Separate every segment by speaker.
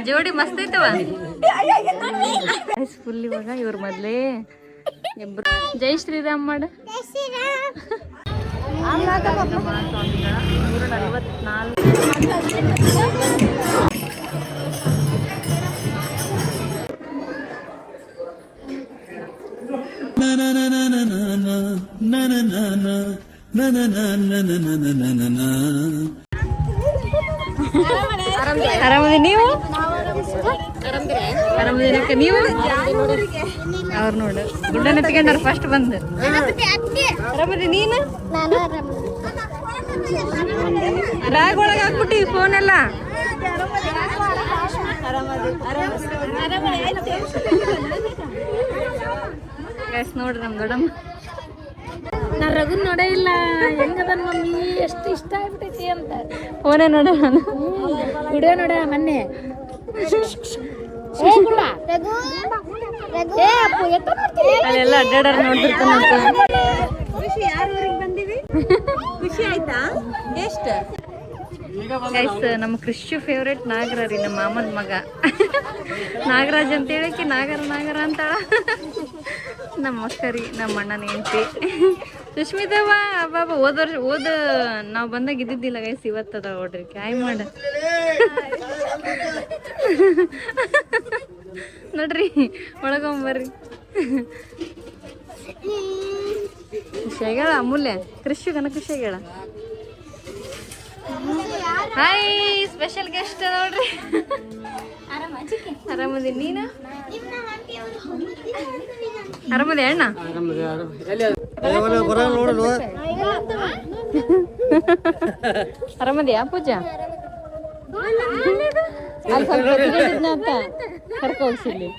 Speaker 1: ಜೋಡಿ ಮಸ್ತ್ ಐತವ ಫುಲ್. ಇವಾಗ ಇವ್ರ ಮೊದ್ಲೇ ಇಬ್ರು ಜೈ ಶ್ರೀರಾಮ್ ಮಾಡ. ಮಹಾಸ್ವಾಮಿಗಳ 144. ಆರಾಮದಿ ನೀವು? ಆರಾಮದಿನಕ್ಕ ನೀವು? ಅವ್ರು ನೋಡು ಗುಡ್ಡನ ಎತ್ಕೊಂಡಾರ ಫಸ್ಟ್ ಬಂದು. ಆರಾಮದಿ ನೀನು? ಬ್ಯಾಗ್ ಒಳಗೆ ಹಾಕ್ಬಿಟ್ಟಿ ಫೋನ್ ಎಲ್ಲ. ನೋಡ್ರಿ ನಮ್ ದೊಡ್ಡಮ್ಮ. ನಾ ರಘು ನೋಡೇ ಇಲ್ಲ. ಹೆಂಗದ ಮಮ್ಮಿ, ಎಷ್ಟು ಇಷ್ಟ ಆಗ್ಬಿಟ್ಟೈತಿ ಅಂತ. ಫೋನೇ ನೋಡ ನಾನು, ವಿಡಿಯೋ ನೋಡ ಮೊನ್ನೆ. ಅಲ್ಲೆಲ್ಲ ಅಡ್ಡಾಡಾರ ನೋಡ್ತಿರ್ತಾನಂತ.
Speaker 2: ಖುಷಿ ಆಯ್ತಾ? ಎಷ್ಟು
Speaker 1: ಗೈಸ್ ನಮ್ಮ ಕೃಷಿ ಫೇವ್ರೇಟ್ ನಾಗರ ರೀ, ನಮ್ಮ ಮಾಮನ ಮಗ ನಾಗರಾಜ್ ಅಂತ ಹೇಳಕ್ಕೆ ನಾಗರ ಅಂತಾಳ. ನಮ್ಮ ಅಕ್ಕ ರೀ, ನಮ್ಮ ಅಣ್ಣನ ಹೆಂಡತಿ ಸುಷ್ಮಿತವ್ವ. ಬಾಬಾ ಓದ ನಾವು ಬಂದಾಗ ಇದ್ದಿದ್ದಿಲ್ಲ ಗೈಸ್, ಇವತ್ತದ ನೋಡ್ರಿ. ಕಾಯ್ ಮಾಡ ನೋಡ್ರಿ, ಒಳಗೊಂಬರ್ರಿ. ಖುಷಿಯಾಗ್ಯಾಳ ಅಮೂಲ್ಯ. ಕೃಷಿ ಖುಷಿಯಾಗ್ಯಾಳ. ಹಾಯ್, ಸ್ಪೆಷಲ್ ಗೆಸ್ಟ್ ನೋಡ್ರಿ. ಆರಾಮದಿ ನೀನು? ಆರಾಮದಿ ಅಣ್ಣ? ಆರಾಮದಿಯಾ ಪೂಜಾ? ಅಲ್ಲಿ ಸ್ವಲ್ಪ ಅಂತ ಕರ್ಕೋಗ್ಸಿಲ್ಲಿ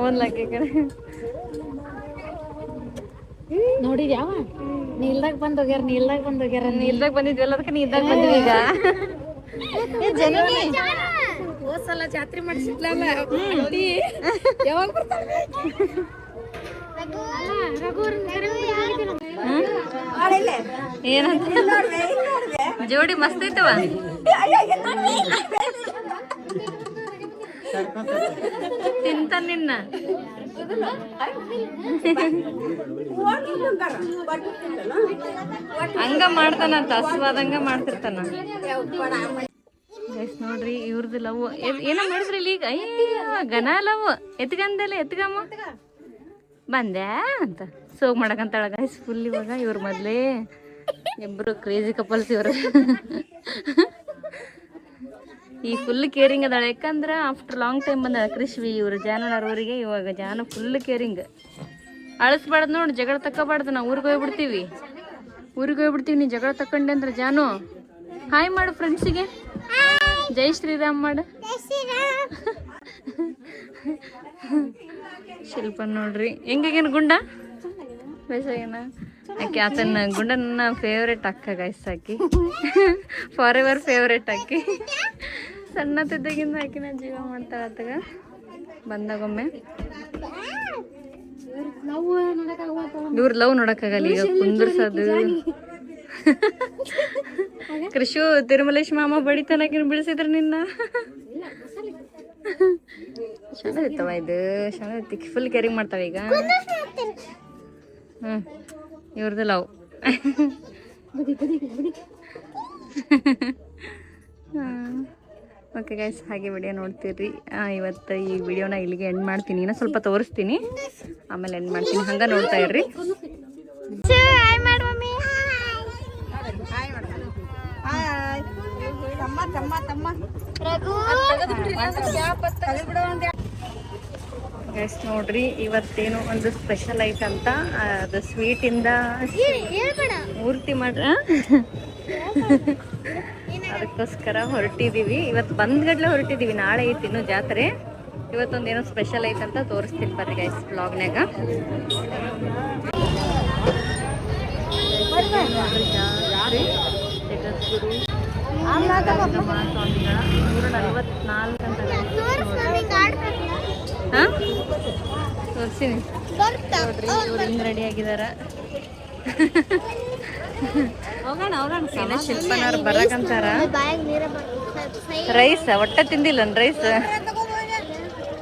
Speaker 1: ಓದ್ಲಕ್ಕೆ ಕಡೆ
Speaker 2: ನೋಡಿದ್ಯಾವ? ನೀಲ್ದಾಗ ಬಂದೋಗ್ಯಾರ,
Speaker 1: ನೀಲ್ದಾಗ ಬಂದಿದ್ವಲ್ಲ, ಅದಕ್ಕೆ ನೀಲ್ದಾಗ ಬಂದಿವಿ ಈಗ.
Speaker 2: ಹೋದ್ಸಲ ಜಾತ್ರೆ ಮಾಡಿಸಿದ್ಲಲ್ಲ, ಯಾವಾಗ ಬರ್ತಾಳೆ?
Speaker 1: ಏನಂತ ಜೋಡಿ ಮಸ್ತ್ ಐತವ. ತಿಂತ ನಿನ್ನ ಹಂಗ ಮಾಡ್ತಾನಂತ, ಹಸುವಾದಂಗ ಮಾಡ್ತಿರ್ತಾನ. ನೋಡ್ರಿ ಇವ್ರದ್ದು ಲವ್ ಏನೋ ಮಾಡಿದ್ರಿ ಇಲ್ಲಿ ಈಗ. ಗನ ಲವ್ ಎತ್ಗಂದಲ್ಲ, ಎತ್ಗಮ್ಮ ಬಂದೆ ಅಂತ ಸೋಗ್ ಮಾಡಕಂತಾಳ ಗೈಸ್ ಫುಲ್. ಇವಾಗ ಇವ್ರ ಮೊದ್ಲೇ ಇಬ್ರು ಕ್ರೇಜಿ ಕಪಲ್ಸ್ ಇವ್ರು. ಈ ಫುಲ್ ಕೇರಿಂಗ್ ಅದಾಳ, ಯಾಕಂದ್ರೆ ಆಫ್ಟರ್ ಲಾಂಗ್ ಟೈಮ್ ಬಂದ ಕೃಷ್ವಿ ಇವ್ರು ಜಾನುವಾರವರಿಗೆ. ಇವಾಗ ಜಾನು ಫುಲ್ ಕೇರಿಂಗ್. ಅಳಿಸ್ಬಾರ್ದು ನೋಡಿ, ಜಗಳ ತಕ್ಕೋಬಾರ್ದು. ನಾವು ಊರಿಗೆ ಹೋಗ್ಬಿಡ್ತೀವಿ, ನೀ ಜಗಳ ತಕೊಂಡೆ ಅಂದ್ರೆ. ಜಾನು ಹಾಯ್ ಮಾಡು ಫ್ರೆಂಡ್ಸಿಗೆ, ಜೈ ಶ್ರೀರಾಮ್ ಮಾಡು. ಶಿಲ್ಪ ನೋಡ್ರಿ ಹೆಂಗಾಗೇನು ಗುಂಡ ಬೇಸಾಗೇನ. ಆಕೆ ಆತನ ಗುಂಡ ನನ್ನ ಫೇವ್ರೇಟ್ ಅಕ್ಕ ಗೈಸ್. ಆಕಿ ಫಾರ್ ಎವರ್ ಫೇವ್ರೇಟ್ ಆಕಿ. ಸಣ್ಣತಿದ್ದಾಗಿಂದ ಆಕಿನ ಜೀವ ಮಾಡ್ತಾಳ ಆತಗ. ಬಂದಾಗೊಮ್ಮೆ ಇವ್ರ ಲವ್ ನೋಡಕ್ಕಾಗಲ್ಲ ಈಗ, ಕುಂದರ್ಸೋದು. ಕೃಷಿ ತಿರುಮಲೇಶ್ ಮಾಮ ಬಡಿತನಕಿನ ಬಿಡಿಸಿದ್ರ ನಿನ್ನ. ಚೆನ್ನಾಗಿತ್ತವ ಇದು, ಚೆನ್ನಾಗಿ ಫುಲ್ ಕೇರಿಂಗ್ ಮಾಡ್ತಾವ ಈಗ. ಇವ್ರದ್ದು ಲವ್. ಓಕೆ ಗೈಸ್, ಹಾಗೆ ವಿಡಿಯೋ ನೋಡ್ತೀರಿ. ಇವತ್ತು ಈ ವಿಡಿಯೋನ ಇಲ್ಲಿಗೆ ಎಂಡ್ ಮಾಡ್ತೀನಿ. ಇನ್ನೂ ಸ್ವಲ್ಪ ತೋರಿಸ್ತೀನಿ, ಆಮೇಲೆ ಎಂಡ್ ಮಾಡ್ತೀನಿ. ಹಂಗೆ ನೋಡ್ತಾ ಇರ್ರಿ. ಗೈಸ್ ನೋಡ್ರಿ, ಇವತ್ತೇನು ಒಂದು ಸ್ಪೆಷಲ್ ಐತಂತ. ಅದು ಸ್ವೀಟಿಂದ ಮೂರ್ತಿ ಮಾಡ್ರ, ಅದಕ್ಕೋಸ್ಕರ ಹೊರಟಿದ್ದೀವಿ. ಇವತ್ತು ಬಂದ್ಗಡ್ಲೆ ಹೊರಟಿದ್ದೀವಿ, ನಾಳೆ ಐತಿ ಇನ್ನು ಜಾತ್ರೆ. ಇವತ್ತೊಂದೇನೋ ಸ್ಪೆಷಲ್ ಐತಂತ ತೋರಿಸ್ತೀನಿ ಬರ್ರಿ ಗೈಸ್ ಬ್ಲಾಗ್ನಾಗ. ಜಗದ್ಗುರು ಮಹಾಸ್ವಾಮಿಗಳ 144 ಅಂತ ತೋರಿಸ್ತೀನಿ ನೋಡ್ರಿ. ಇವ್ರು ಹಿಂಗೆ ರೆಡಿ ಆಗಿದಾರ.
Speaker 2: ಹೋಗೋಣ ಹೋಗೋಣ
Speaker 1: ಏನೋ ಶಿಲ್ಪನವ್ರು ಬರಕಂತಾರ. ರೈಸ್ ಒಟ್ಟ ತಿಂದಿಲ್ಲ ರೈಸ್.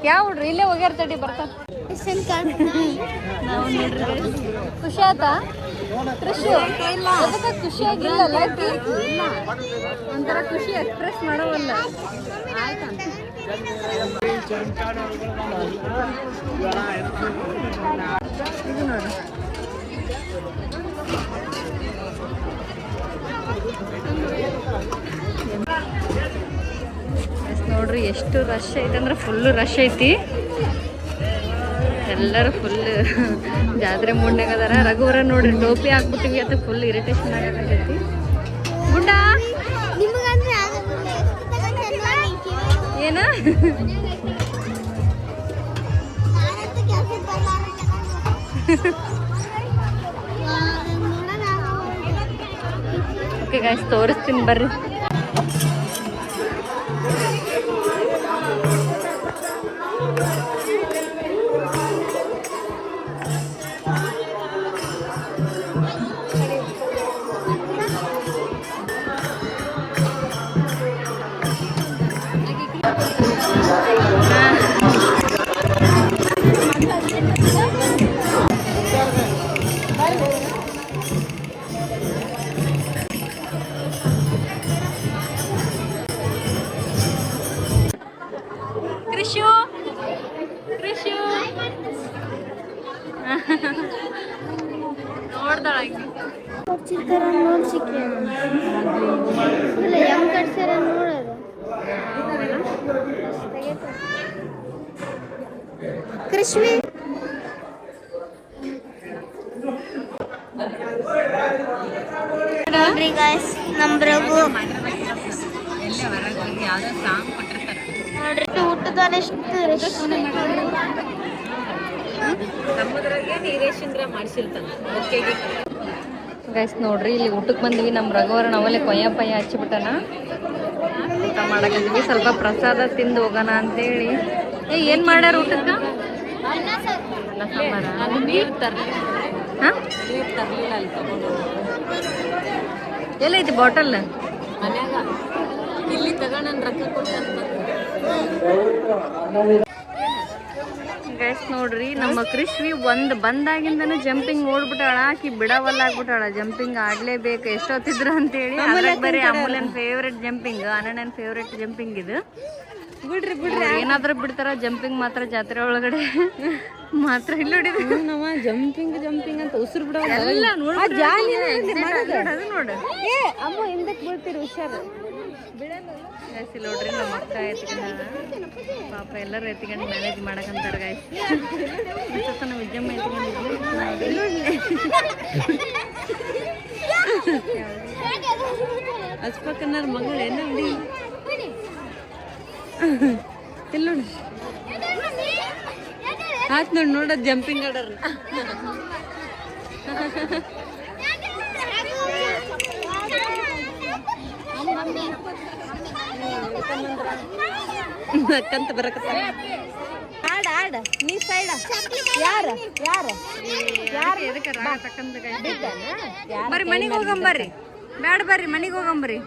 Speaker 1: ಯಾವ ಹುಡ್ರಿ ಇಲ್ಲೇ ಹೋಗ್ಯಾರ ತಡಿ ಬರ್ತಾರ. ನಾವು ನೋಡ್ರಿ ಖುಷಿ ಆಯ್ತಾ ಕೃಷಿ ಖುಷಿಯಾಗಿಲ್ಲ ಒಂಥರ ಖುಷಿ ಎಕ್ಸ್ಪ್ರೆಸ್ ಮಾಡೋವಲ್ಲ. ಇದು ನೋಡು ನೋಡ್ರಿ ಎಷ್ಟು ರಶ್ ಐತೆ ಅಂದ್ರೆ ಫುಲ್ ರಶ್ ಐತಿ. ಎಲ್ಲರೂ ಫುಲ್ ಜಾತ್ರೆ ಮೂಡ್ನಾಗ ಅದಾರ. ರಘುವರ ನೋಡ್ರಿ ಟೋಪಿ ಹಾಕ್ಬಿಟ್ಟಿವಿ ಅಂತ ಫುಲ್ ಇರಿಟೇಷನ್ ಆಗತೈತಿ. ಗುಂಡ ಏನ ಓಕೆ ಗಾಯ್ಸ್ ತೋರಿಸ್ತೀನಿ ಬರ್ರಿ.
Speaker 2: ಕೃಷ್ಣಿ ನೋಡ್ರಿ ಗಾಯ್ಸ್ ನಮ್ ರಘು ನೋಡ್ರಿ ಊಟದಲ್ಲಿ ಎಷ್ಟು
Speaker 1: ಗೈಸ್ ನೋಡ್ರಿ ಇಲ್ಲಿ ಊಟಕ್ಕೆ ಬಂದ್ವಿ. ನಮ್ಮ ರಘುವರ ನಾವಲ್ಲೇ ಕೊಯ್ಯ ಹಚ್ಚಿಬಿಟ್ಟನ. ಊಟ ಮಾಡಕಂದ್ವಿ, ಸ್ವಲ್ಪ ಪ್ರಸಾದ ತಿಂದು ಹೋಗೋಣ ಅಂತೇಳಿ. ಏನ್ ಮಾಡ್ಯಾರ ಊಟಕ್ಕ? ಎಲ್ಲೈತಿ ಬಾಟಲ್? ಇಲ್ಲಿ ಗೈಸ್ ನೋಡ್ರಿ ನಮ್ಮ ಕೃಷ್ವಿ ಒಂದ್ ಬಂದಾಗಿಂದನು ಜಂಪಿಂಗ್ ಓಡ್ಬಿಟ್ಟಾಳ. ಆಕಿ ಬಿಡವಲ್ಲ ಆಗ್ಬಿಟ್ಟಾಳ. ಜಂಪಿಂಗ್ ಆಡ್ಲೇಬೇಕು ಎಷ್ಟೊತ್ತಿದ್ರು ಅಂತೇಳಿ. ಬರೀ ಅಮೂಲ್ಯನ್ ಫೇವ್ರೆಟ್ ಜಂಪಿಂಗ್, ಅನಣ್ಣನ್ ಫೇವ್ರೆಟ್ ಜಂಪಿಂಗ್ ಇದು. ಬಿಡ್ರಿ ಏನಾದ್ರೂ ಬಿಡ್ತಾರ ಜಂಪಿಂಗ್ ಮಾತ್ರ ಜಾತ್ರೆ ಒಳಗಡೆ ಮಾತ್ರ. ಇಲ್ಲಿ ನೋಡಿದ್ವಿ ನಾವ ಜಂಪಿಂಗ್ ಅಂತ ಉಸಿರು ಬಿಡೋ ಎಲ್ಲ ನೋಡು. ಅಮ್ಮ ಹಿಂದಕ್ಕೆ ಬೀಳ್ತೀರಿ ಹುಷಾರು. ಇಲ್ಲಿ ನೋಡ್ರಿ ನಮ್ಮ ಅಕ್ಕ ಎತ್ಕೊಂಡ ಪಾಪ ಎಲ್ಲರೂ ಎತ್ಕೊಂಡು ಮ್ಯಾನೇಜ್ ಮಾಡಕಂತಾರ ಗಾಯ್ಸ್. ನಾವು ವಿಜಯಮ್ಮ ಎತ್ಕೊಂಡಿದ್ವಿ. ಹಚ್ಬೇಕನ್ನಾರ ಮಗಳು ಏನೋ ಇಲ್ಲಿ ನೋಡಿ ಆಯ್ತು ನೋಡಿ ನೋಡೋದು ಜಂಪಿಂಗ್ ಆಡರ್. ಅಕ್ಕಂತ ಬರಕತ್ತ ಆಡ ನೀ ಸೈಡ ಯಾರು ಎದಕ್ಕೆ ತಕ್ಕಂತ ಬರ್ರಿ ಮನೆಗೆ ಹೋಗಂಬರ್ರಿ. ಬ್ಯಾಡ ಬರ್ರಿ ಮನೆಗೆ ಹೋಗಂಬರ್ರಿ.